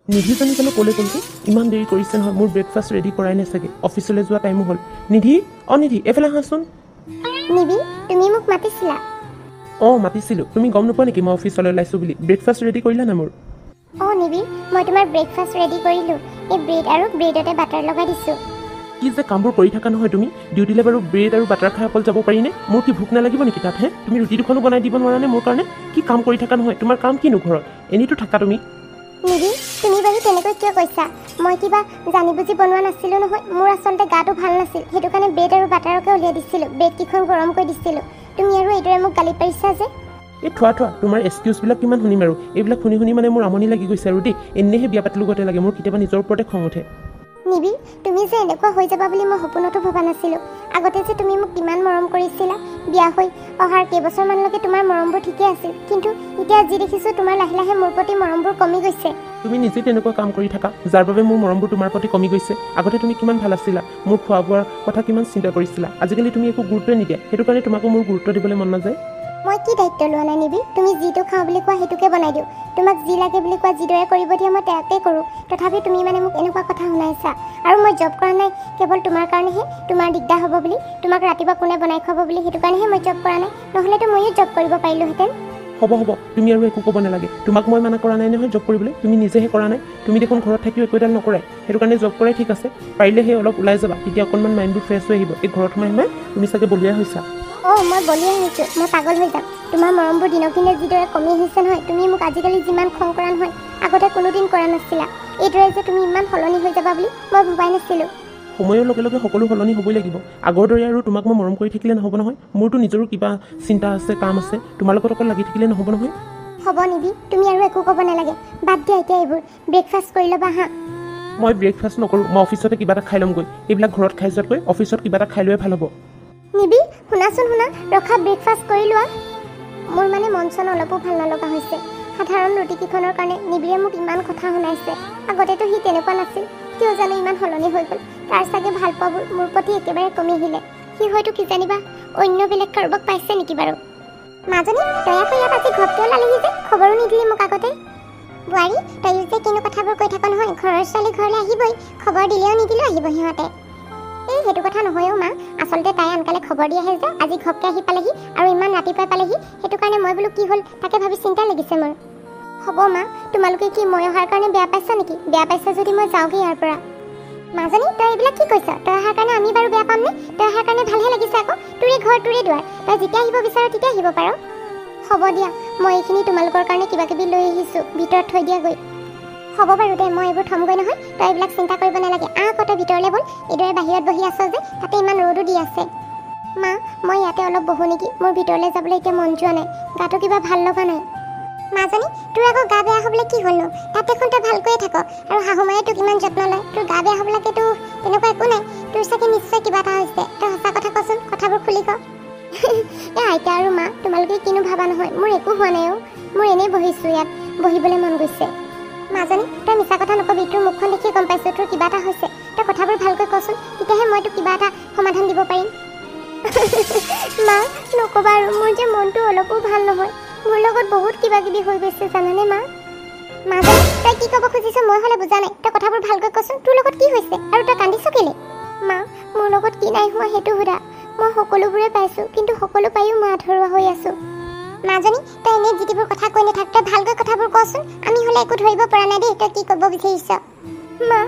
নিধিজনী জানো ক'লে গ'লগৈ ইমান দেৰি কৰিছে নহয় মোৰ ব্ৰেকফাষ্ট ৰেডি কৰাই নাই চাগে অফিচলৈ যোৱা টাইমো হ'ল নিধি নিধি এইফালে আহাচোন নিবি তুমি মোক মাতিছিলা মাতিছিলোঁ তুমি গম নোপোৱা নেকি মই অফিচলৈ ওলাইছোঁ বুলি ব্ৰেকফাষ্ট ৰেডি কৰিলা না মোৰ নিবি মই তোমাৰ ব্ৰেকফাষ্ট ৰেডি কৰিলোঁ এই ব্ৰেড আৰু ব্ৰেডতে বাটাৰ লগাই দিছোঁ কি যে কামবোৰ কৰি থাকা নহয় তুমি ডিউটিলৈ বাৰু ব্ৰেড আৰু বাটাৰ খাই অকল যাব পাৰিনে মোৰ কি ভোক নালাগিব নেকি তাত তুমি ৰুটি দুখনো বনাই দিব নোৱাৰানে মোৰ কাৰণে কি কাম কৰি থাকা নহয় তোমাৰ কাম কিনো ঘৰত এনেইতো থাকা তুমি নিবি তুমি বাৰু তেনেকৈ কিয় কৈছা মই কিবা জানি বুজি বনোৱা নাছিলোঁ নহয় মোৰ আচলতে গাটো ভাল নাছিল সেইটো কাৰণে ব্ৰেড আৰু বাটাৰকে উলিয়াই দিছিলোঁ ব্ৰেডকেইখন গৰম কৰি দিছিলোঁ তুমি আৰু এইদৰে মোক গালি পাৰিছা যে এই থোৱা তোমাৰ এক্সকিউজবিলাক কিমান শুনিম আৰু এইবিলাক শুনি শুনি মানে মোৰ আমনি লাগি গৈছে আৰু দেই এনেহে বিয়া পাতিলোঁ গতে লাগে মোৰ কেতিয়াবা নিজৰ ওপৰতে খং উঠে নিবি তুমি যে এনেকুৱা হৈ যাবা বুলি মই সপোনতো ভবা নাছিলোঁ আগতে যে তুমি মোক কিমান মৰম কৰিছিলা বিয়া হৈ অহাৰ কেইবছৰমানলৈকে তোমাৰ মৰমবোৰ ঠিকেই আছিল কিন্তু এতিয়া যি দেখিছোঁ তোমাৰ লাহে লাহে মোৰ প্ৰতি মৰমবোৰ কমি গৈছে তুমি নিজে তেনেকুৱা কাম কৰি থাকা যাৰ বাবে মোৰ মৰমবোৰ তোমাৰ প্ৰতি কমি গৈছে আগতে তুমি কিমান ভাল আছিলা মোৰ খোৱা বোৱাৰ কথা কিমান চিন্তা কৰিছিলা আজিকালি তুমি একো গুৰুত্বই নিদিয়া সেইটো কাৰণে তোমাকো মোৰ গুৰুত্ব দিবলৈ মন নাযায় মই কি দায়িত্ব লোৱা নাই নিবি তুমি যিটো খাওঁ বুলি কোৱা সেইটোকে বনাই দিওঁ তোমাক যি লাগে বুলি কোৱা যিদৰে কৰিব দিয়া মই তাকে কৰোঁ তথাপি তুমি মানে মোক এনেকুৱা কথা শুনাইছা আৰু মই জব কৰা নাই কেৱল তোমাৰ কাৰণেহে তোমাৰ দিগদাৰ হ'ব বুলি তোমাক ৰাতিপুৱা কোনে বনাই খুৱাব বুলি সেইটো কাৰণেহে মই জব কৰা নাই নহ'লেতো ময়ো জব কৰিব পাৰিলোঁহেঁতেন হ'ব তুমি আৰু একো ক'ব নালাগে তোমাক মই মানা কৰা নাই নহয় জব কৰিবলৈ তুমি নিজেহে কৰা নাই তুমি দেখোন ঘৰত থাকিও একো এডাল নকৰাই সেইটো কাৰণে জব কৰাই ঠিক আছে পাৰিলে সেই অলপ ওলাই যাবা তেতিয়া অকণমান মাইণ্ডবোৰ ফ্ৰেছ হৈ আহিব এই ঘৰত সোমাই তুমি চাগে বলিয়া হৈছা মই বলিয়া হৈছোঁ মই পাগল হৈ যাম তোমাৰ মৰমবোৰ দিনক দিনে যিদৰে কমি আহিছে নহয় তুমি মোক আজিকালি যিমান খং কৰা নহয় আগতে কোনোদিন কৰা নাছিলা এইদৰে যে তুমি ইমান সলনি হৈ যাবা বুলি মই ভবাই নাছিলোঁ সময়ৰ লগে লগে সকলো সলনি হ'বই লাগিব আগৰ দৰে আৰু তোমাক মই মৰম কৰি থাকিলে নহ'ব নহয় মোৰতো নিজৰো কিবা চিন্তা আছে কাম আছে তোমাৰ লগত অকল লাগি থাকিলে নহ'ব নহয় হ'ব নিবি তুমি আৰু একো ক'ব নালাগে বাদ দিয়া এতিয়া এইবোৰ ব্ৰেকফাষ্ট কৰি ল'বা হা মই ব্ৰেকফাষ্ট নকৰোঁ মই অফিচতে কিবা এটা খাই ল'মগৈ এইবিলাক ঘৰত খাই যোৱাতকৈ অফিচত কিবা এটা খাই লোৱাই ভাল হ'ব নিবি শুনাচোন ৰখা ব্ৰেকফাষ্ট কৰি লোৱা মোৰ মানে মন চন অলপো ভাল নলগা হৈছে সাধাৰণ ৰুটিকেইখনৰ কাৰণে নিবিৰে মোক ইমান কথা শুনাইছে আগতেতো সি তেনেকুৱা নাছিল কিয় জানো ইমান সলনি হৈ গ'ল তাৰ চাগে ভাল পোৱাবোৰ মোৰ প্ৰতি একেবাৰে কমি আহিলে সি হয়তো কিজানিবা অন্য বেলেগ কাৰোবাক পাইছে নেকি বাৰু মাজনী তই আকৌ ইয়াত আজি ঘৰতে ওলালেহি যে খবৰো নিদিলি মোক আগতে বোৱাৰী তয়ো যে কিনো কথাবোৰ কৈ থাক নহয় ঘৰৰ ছোৱালী ঘৰলৈ আহিবই খবৰ দিলেও নিদিলেও আহিব সিহঁতে সেইটো কথা নহয়ও মা আচলতে তাই আনকালে খবৰ দি আহে যে আজি ঘপকৈ আহি পালেহি আৰু ইমান ৰাতিপুৱাই পালেহি সেইটো কাৰণে মই বোলো কি হ'ল তাকে ভাবি চিন্তা লাগিছে মোৰ হ'ব মা তোমালোকে কি মই অহাৰ কাৰণে বেয়া পাইছা নেকি বেয়া পাইছা যদি মই যাওঁগৈ ইয়াৰ পৰা মাজনী তই এইবিলাক কি কৈছ তই অহাৰ কাৰণে আমি বাৰু বেয়া পামনে তই অহাৰ কাৰণে ভালহে লাগিছে আকৌ তোৰে ঘৰ তোৰে দুৱাৰ তই যেতিয়া আহিব বিচাৰ তেতিয়া আহিব পাৰ হ'ব দিয়া মই এইখিনি তোমালোকৰ কাৰণে কিবা কিবি লৈ আহিছোঁ ভিতৰত থৈ দিয়া গৈ হ'ব বাৰু দে মই এইবোৰ থমগৈ নহয় তই এইবিলাক চিন্তা কৰিব নালাগে আকৌ তই ভিতৰলৈ বল এইদৰে বাহিৰত বহি আছ যে তাতে ইমান ৰ'দো দি আছে মা মই ইয়াতে অলপ বহোঁ নেকি মোৰ ভিতৰলৈ যাবলৈ এতিয়া মন যোৱা নাই গাটো কিবা ভাল লগা নাই মাজনী তোৰ আকৌ গা বেয়া হ'বলৈ কি হ'লনো তাত দেখোন তই ভালকৈয়ে থাক আৰু শাহুমায়ে তোক ইমান যত্ন লয় তোৰ গা বেয়া হ'বলৈকেতো তেনেকুৱা একো নাই তোৰ চাগে নিশ্চয় কিবা এটা হৈছে তই সঁচা কথা কচোন কথাবোৰ খুলি ক আইতা আৰু মা তোমালোকে কিনো ভাবা নহয় মোৰ একো হোৱা নাই মোৰ এনেই বহিছোঁ ইয়াত বহিবলৈ মন গৈছে মাজনী তই মিছা কথা নকবি তোৰ মুখখন দেখিয়ে গম পাইছোঁ তোৰ কিবা এটা হৈছে তই কথাবোৰ ভালকৈ কচোন তেতিয়াহে মই তোক কিবা এটা সমাধান দিব পাৰিম মা নক'বা আৰু মোৰ যে মনটো অলপো ভাল নহয় মোৰ লগত বহুত কিবা কিবি হৈ গৈছে জানানে মা মাজনী তই কি ক'ব খুজিছ মই হ'লে বুজা নাই তই কথাবোৰ ভালকৈ কচোন তোৰ লগত কি হৈছে আৰু তই কান্দিছ কেলে মা মোৰ লগত কি নাই হোৱা সেইটো সোধা মই সকলোবোৰে পাইছোঁ কিন্তু সকলো পায়ো মই আধৰুৱা হৈ আছোঁ মাজনী তই এনেই যিবোৰ কথা কৈ নাথাক তই ভালকৈ কথাবোৰ কচোন আমি হ'লে একো ধৰিব পৰা নাই দেই তই কি ক'ব বিচাৰিছ মা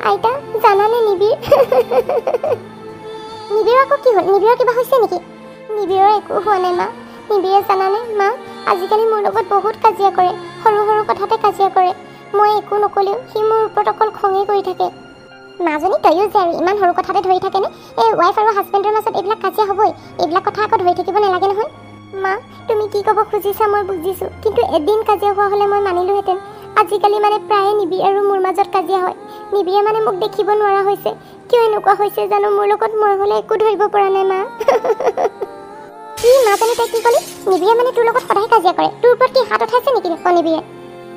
আইতা জানানে নিবিৰ আকৌ কি হ'ল নিবিৰৰ কিবা হৈছে নেকি নিবিৰৰ একো হোৱা নাই মা নিবিৰে জানানে মা আজিকালি মোৰ লগত বহুত কাজিয়া কৰে সৰু সৰু কথাতে কাজিয়া কৰে মই একো নক'লেও সি মোৰ ওপৰত অকল খঙেই কৰি থাকে মাজনী তয়ো যে আৰু ইমান সৰু কথাতে ধৰি থাকেনে এই ৱাইফ আৰু হাজবেণ্ডৰ মাজত এইবিলাক কাজিয়া হ'বই এইবিলাক কথা আকৌ ধৰি থাকিব নালাগে নহয় মা তুমি কি ক'ব খুজিছা মই বুজিছোঁ কিন্তু এদিন কাজিয়া হোৱা হ'লে মই মানিলোহেঁতেন আজিকালি মানে প্ৰায়ে নিবি আৰু মোৰ মাজত কাজিয়া হয় নিবিয়ে মানে মোক দেখিব নোৱাৰা হৈছে কিয় এনেকুৱা হৈছে জানো মোৰ লগত মই হ'লে একো ধৰিব পৰা নাই মা কি মাজনী তই কি ক'লি নিবিয়ে মানে তোৰ লগত সদায় কাজিয়া কৰে তোৰ ওপৰত কি হাত উঠাইছে নেকি নিবিয়ে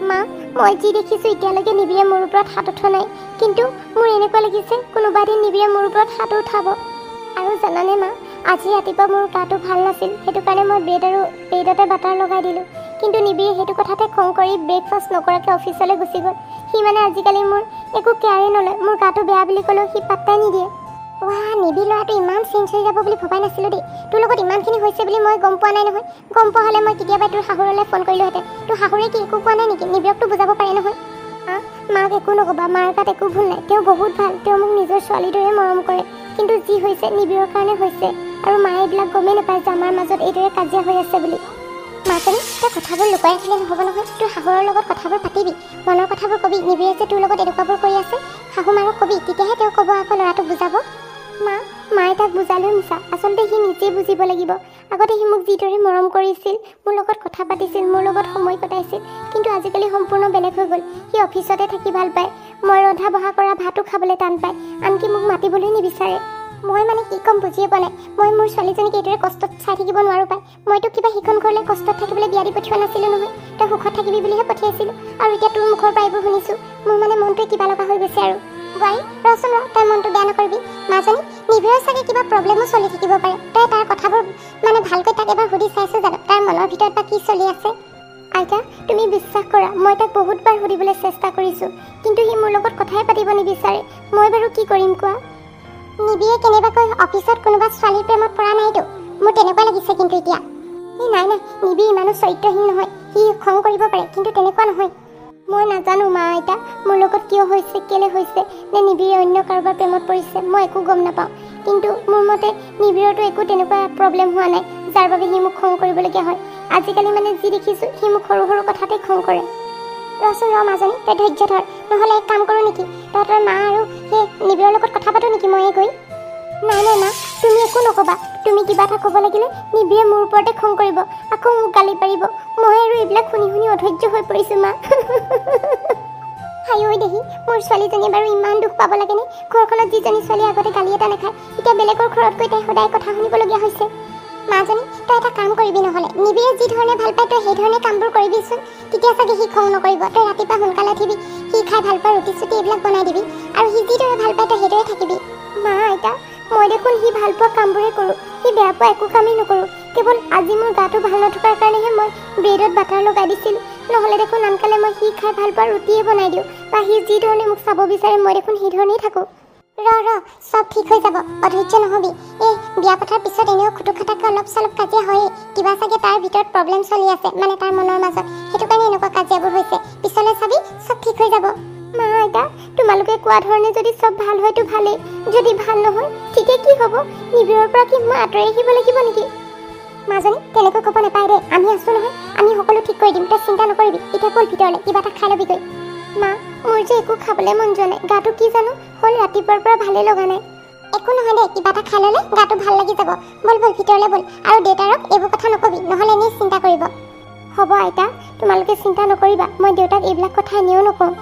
মা মই যি দেখিছোঁ এতিয়ালৈকে নিবিয়ে মোৰ ওপৰত হাত উঠোৱা নাই কিন্তু মোৰ এনেকুৱা লাগিছে কোনোবা দিন নিবিয়ে মোৰ ওপৰত হাত উঠাব আৰু জানানে মা আজি ৰাতিপুৱা মোৰ গাটো ভাল নাছিল সেইটো কাৰণে মই ব্ৰেডতে বাটাৰ লগাই দিলোঁ কিন্তু নিবিড়ে সেইটো কথাতে খং কৰি ব্ৰেকফাষ্ট নকৰাকৈ অফিচলৈ গুচি গ'ল। সি মানে আজিকালি মোৰ একো কেয়াৰে নলয়, মোৰ গাটো বেয়া বুলি ক'লেও সি পাত্তাই নিদিয়ে। ৱাহ, নিবিড় ল'ৰাটো ইমান চেঞ্জ হৈ যাব বুলি ভবাই নাছিলোঁ দেই। তোৰ লগত ইমানখিনি হৈছে বুলি মই গম পোৱা নাই নহয়। গম পোৱা হ'লে মই কেতিয়াবাই তোৰ শাহুৰলৈ ফোন কৰিলোহেঁতেন। তোৰ শাহুৰে কি একো কোৱা নাই নেকি? নিবিড়কতো বুজাব পাৰে নহয়। মাক একো নক'বা, মাৰ গাত একো ভুল নাই। তেওঁ বহুত ভাল, তেওঁ মোক নিজৰ ছোৱালীৰ দৰে মৰম কৰে। কিন্তু যি হৈছে নিবিড়ৰ কাৰণে হৈছে, আৰু মায়ে এইবিলাক গমেই নাপায় যে আমাৰ মাজত এইদৰে কাজিয়া হৈ আছে বুলি। মাজনী, তই কথাবোৰ লুকুৱাই ৰাখিলে নহ'ব নহয়। তোৰ শাহুৰৰ লগত কথাবোৰ পাতিবি, মনৰ কথাবোৰ কবি। নিবিড়ে যে তোৰ লগত এনেকুৱাবোৰ কৰি আছে শাহু মাৰক কবি, তেতিয়াহে তেওঁ ক'ব আকৌ ল'ৰাটোক বুজাব। মায়ে তাক বুজালেও মিছা, আচলতে সি নিজেই বুজিব লাগিব। আগতে সি মোক যিদৰে মৰম কৰিছিল, মোৰ লগত কথা পাতিছিল, মোৰ লগত সময় কটাইছিল, কিন্তু আজিকালি সম্পূৰ্ণ বেলেগ হৈ গ'ল। সি অফিচতে থাকি ভাল পায়, মই ৰন্ধা বঢ়া কৰা ভাতো খাবলৈ টান পায়, আনকি মোক মাতিবলৈ নিবিচাৰে। মই মানে কি ক'ম বুজিয়ে পোৱা নাই। মই মোৰ ছোৱালীজনীক এইদৰে কষ্টত চাই থাকিব নোৱাৰোঁ পাই। মইতো কিবা সিখন ঘৰলৈ কষ্টত থাকিবলৈ বিয়া দি পঠিওৱা নাছিলোঁ নহয়। তই সুখত থাকিবি বুলিহে পঠিয়াইছিলোঁ, আৰু এতিয়া তোৰ মুখৰ পৰা এইবোৰ শুনিছোঁ। মোৰ মানে মনটোৱে কিবা লগা হৈ গৈছে আৰু। বোৱাৰী, ৰচোন ৰ, তই মনটো বেয়া নকৰিবি। মাজনী, নিবিড়ৰ চাগে কিবা প্ৰব্লেমো চলি থাকিব পাৰে। তই তাৰ কথাবোৰ মানে ভালকৈ তাক এবাৰ সুধি চাইছোঁ জানো, তাৰ মনৰ ভিতৰত বা কি চলি আছে? আইতা, তুমি বিশ্বাস কৰা, মই তাক বহুতবাৰ সুধিবলৈ চেষ্টা কৰিছোঁ, কিন্তু সি মোৰ লগত কথাই পাতিব নিবিচাৰে। মই বাৰু কি কৰিম কোৱা? নিবিড়ে কেনেবাকৈ অফিচত কোনোবা ছোৱালীৰ প্ৰেমত পৰা নাইতো, মোৰ তেনেকুৱা লাগিছে। কিন্তু এতিয়া নাই, নিবিড় ইমানো চৰিত্ৰহীন নহয়। সি খং কৰিব পাৰে, কিন্তু তেনেকুৱা নহয়। মই নাজানো মা আইতা, মোৰ লগত কিয় হৈছে, কেলে হৈছে, নে নিবিড়ে অন্য কাৰোবাৰ প্ৰেমত পৰিছে, মই একো গম নাপাওঁ। কিন্তু মোৰ মতে নিবিড়ৰতো একো তেনেকুৱা প্ৰব্লেম হোৱা নাই, যাৰ বাবে সি মোক খং কৰিবলগীয়া হয়। আজিকালি মানে যি দেখিছোঁ, সি মোক সৰু সৰু কথাতে খং কৰে। ৰচোন ৰ মাজনী, তই ধৈৰ্য ধৰ, নহ'লে এক কাম কৰোঁ নেকি, তহঁতৰ মা আৰু সেই নিবিড়ৰ লগত কথা পাতোঁ নেকি ময়ে গৈ? নাই মা, তুমি একো নক'বা। তুমি কিবা এটা ক'ব লাগিলে নিবিড়ে মোৰ ওপৰতে খং কৰিব, আকৌ মোক গালি পাৰিব। মই আৰু এইবিলাক শুনি শুনি অধৈৰ্য হৈ পৰিছোঁ মা। হাই ঐ দেহি, মোৰ ছোৱালীজনীয়ে বাৰু ইমান দুখ পাব লাগেনে? ঘৰখনত যিজনী ছোৱালী আগতে গালি এটা নাখায়, এতিয়া বেলেগৰ ঘৰত গৈ তাই সদায় কথা শুনিবলগীয়া হৈছে। মাজনী, তই এটা কাম কৰিবি, নহ'লে নিবিড়ে যি ধৰণে ভাল পায় তই সেই ধৰণে কামবোৰ কৰিবিচোন, তেতিয়া চাগে সি খং নকৰিব। তই ৰাতিপুৱা সোনকালে উঠিবি, সি খাই ভাল পোৱা ৰুটি চুটি এইবিলাক বনাই দিবি, আৰু সি যিদৰে ভাল পায় তই সেইদৰে থাকিবি। মা আইতা, মই দেখোন সি ভাল পোৱা কামবোৰে কৰোঁ, সি বেয়া পোৱা একো কামেই নকৰোঁ। কেৱল আজি মোৰ গাটো ভাল নথকাৰ কাৰণেহে মই ব্ৰেডত বাটাৰ লগাই দিছিলোঁ, নহ'লে দেখোন আনকালে মই সি খাই ভাল পোৱা ৰুটিয়ে বনাই দিওঁ, বা সি যি ধৰণে মোক চাব বিচাৰে মই দেখোন সেই ধৰণেই থাকোঁ। ৰ চব ঠিক হৈ যাব, অধৈৰ্য নহ'বি। এই বিয়া পতাৰ পিছত এনেও খুটুখাটাকৈ অলপ চলপ কাজিয়া হয়েই, কিবা চাগে তাৰ ভিতৰত প্ৰব্লেম চলি আছে, মানে তাৰ মনৰ মাজত, সেইটো কাৰণে এনেকুৱা কাজিয়াবোৰ হৈছে। পিছলৈ চাবি চব ঠিক হৈ যাব। মা আইতা, তোমালোকে কোৱা ধৰণে যদি চব ভাল হয়তো ভালেই, যদি ভাল নহয় ঠিকেই কি হ'ব? নিবিড়ৰ পৰা কি মই আঁতৰি আহিব লাগিব নেকি? মাজনী, তেনেকৈ ক'ব নাপায় দেই, আমি আছোঁ নহয়, আমি সকলো ঠিক কৰি দিম, তই চিন্তা নকৰিবি। এতিয়া ব'ল ভিতৰলৈ, কিবা এটা খাই ল'বিগৈ। মা, মোৰ যে একো খাবলৈ মন যোৱা নাই, গাটো কি জানো হ'ল, ৰাতিপুৱাৰ পৰা ভালেই লগা নাই। একো নহয় দে, কিবা এটা খাই ল'লে গাটো ভাল লাগি যাব। ব'ল ভিতৰলৈ ব'ল, আৰু দেউতাৰক এইবোৰ কথা নকবি, নহ'লে এনেই চিন্তা কৰিব। হ'ব আইতা, তোমালোকে চিন্তা নকৰিবা, মই দেউতাক এইবিলাক কথা এনেও নকওঁ।